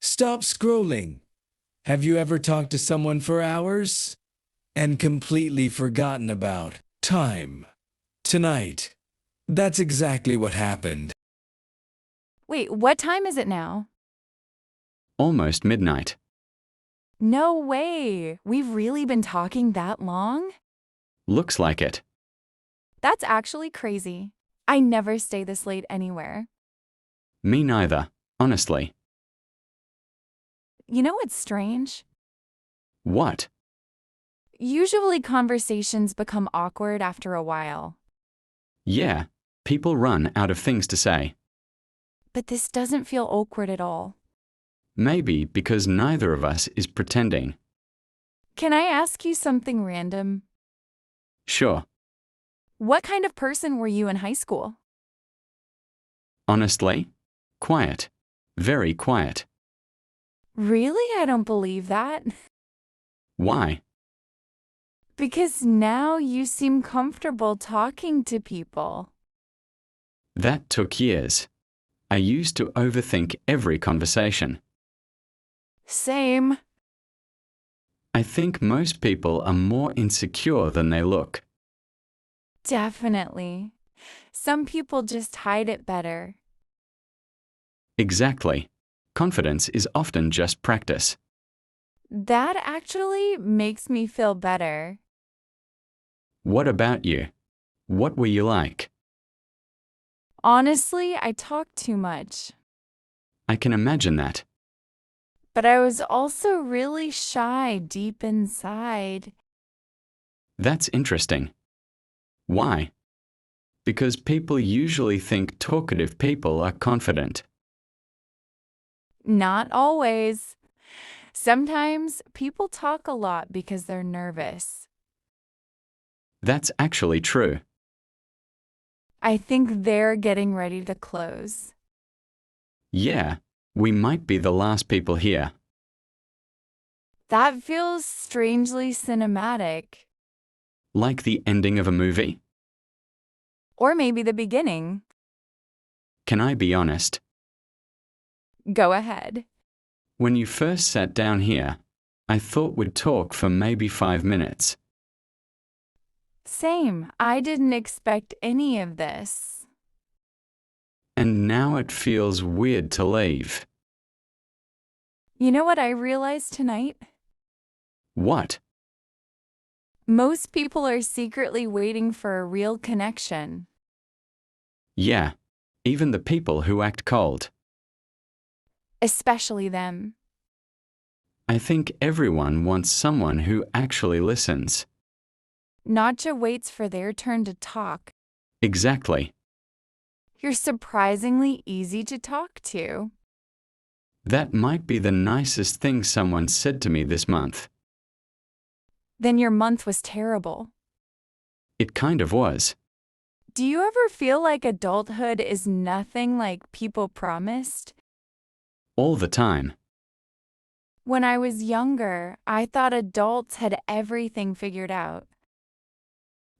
Stop scrolling. Have you ever talked to someone for hours and completely forgotten about time? Tonight, that's exactly what happened. Wait, what time is it now? Almost midnight. No way! We've really been talking that long? Looks like it. That's actually crazy. I never stay this late anywhere. Me neither, honestly. You know what's strange? What? Usually conversations become awkward after a while. Yeah, people run out of things to say. But this doesn't feel awkward at all. Maybe because neither of us is pretending. Can I ask you something random? Sure. What kind of person were you in high school? Honestly? Quiet. Very quiet. Really? I don't believe that. Why? Because now you seem comfortable talking to people. That took years. I used to overthink every conversation. Same. I think most people are more insecure than they look. Definitely. Some people just hide it better. Exactly. Confidence is often just practice. That actually makes me feel better. What about you? What were you like? Honestly, I talk too much. I can imagine that. But I was also really shy deep inside. That's interesting. Why? Because people usually think talkative people are confident. Not always. Sometimes people talk a lot because they're nervous. That's actually true. I think they're getting ready to close. Yeah, we might be the last people here. That feels strangely cinematic. Like the ending of a movie? Or maybe the beginning. Can I be honest? Go ahead. When you first sat down here, I thought we'd talk for maybe 5 minutes. Same. I didn't expect any of this. And now it feels weird to leave. You know what I realized tonight? What? Most people are secretly waiting for a real connection. Yeah, even the people who act cold. Especially them. I think everyone wants someone who actually listens. Nadja waits for their turn to talk. Exactly. You're surprisingly easy to talk to. That might be the nicest thing someone said to me this month. Then your month was terrible. It kind of was. Do you ever feel like adulthood is nothing like people promised? All the time. When I was younger, I thought adults had everything figured out.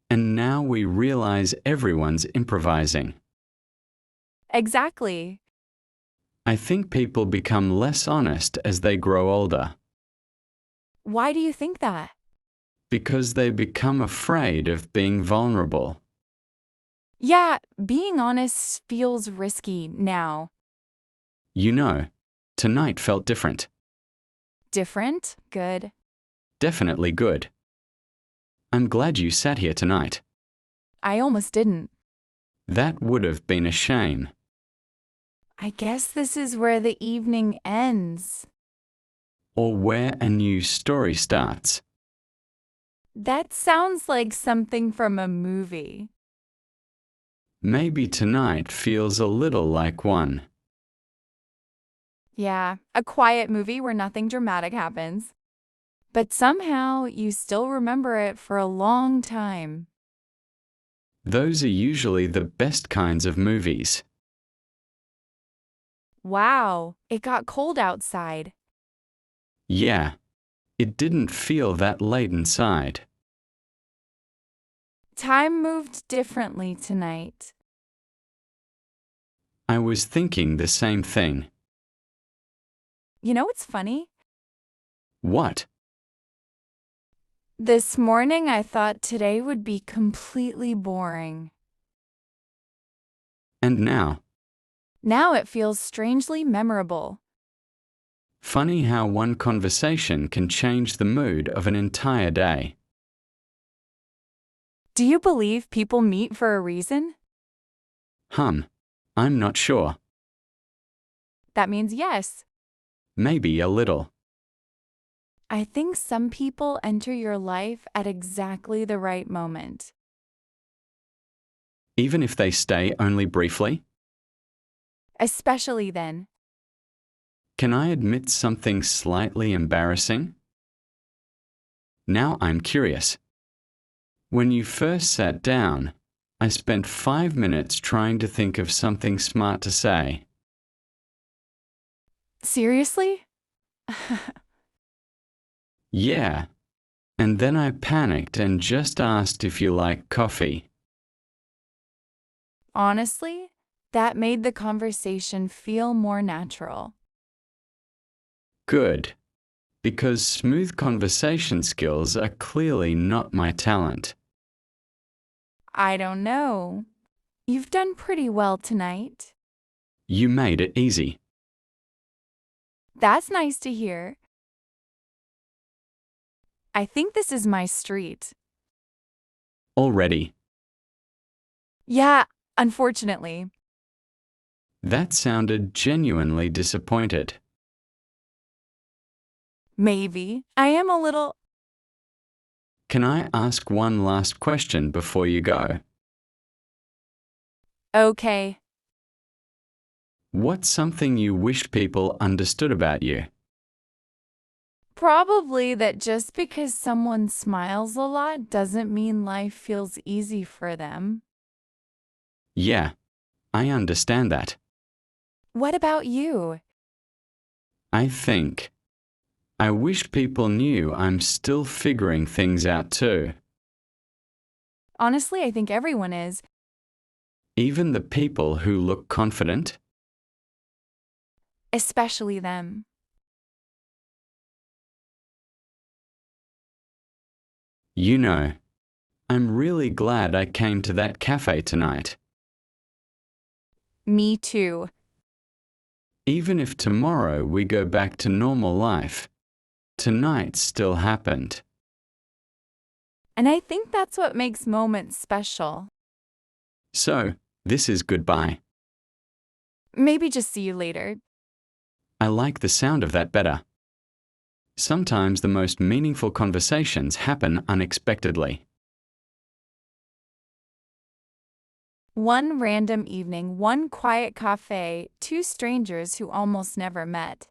And now we realize everyone's improvising. Exactly. I think people become less honest as they grow older Why do you think that? because they become afraid of being vulnerable. Yeah, being honest feels risky now. You know, tonight felt different. Different? Good. Definitely good. I'm glad you sat here tonight. I almost didn't. That would have been a shame. I guess this is where the evening ends. Or where a new story starts. That sounds like something from a movie. Maybe tonight feels a little like one. Yeah, a quiet movie where nothing dramatic happens. But somehow you still remember it for a long time. Those are usually the best kinds of movies. Wow, it got cold outside. Yeah, it didn't feel that late inside. Time moved differently tonight. I was thinking the same thing. You know what's funny? What? This morning I thought today would be completely boring. And now? Now it feels strangely memorable. Funny how one conversation can change the mood of an entire day. Do you believe people meet for a reason? I'm not sure. That means yes. Maybe a little. I think some people enter your life at exactly the right moment. Even if they stay only briefly? Especially then. Can I admit something slightly embarrassing? Now I'm curious. When you first sat down, I spent 5 minutes trying to think of something smart to say. Seriously? Yeah. And then I panicked and just asked if you like coffee. Honestly, that made the conversation feel more natural. Good. Because smooth conversation skills are clearly not my talent. I don't know. You've done pretty well tonight. You made it easy. That's nice to hear. I think this is my street. Already. Yeah, unfortunately. That sounded genuinely disappointed. Maybe. I am a little. Can I ask one last question before you go? Okay. What's something you wish people understood about you? Probably that just because someone smiles a lot doesn't mean life feels easy for them. Yeah, I understand that. What about you? I wish people knew I'm still figuring things out too. Honestly, I think everyone is. Even the people who look confident. Especially them. You know, I'm really glad I came to that cafe tonight. Me too. Even if tomorrow we go back to normal life, tonight still happened. And I think that's what makes moments special. So, this is goodbye. Maybe just see you later. I like the sound of that better. Sometimes the most meaningful conversations happen unexpectedly. One random evening, one quiet cafe, two strangers who almost never met.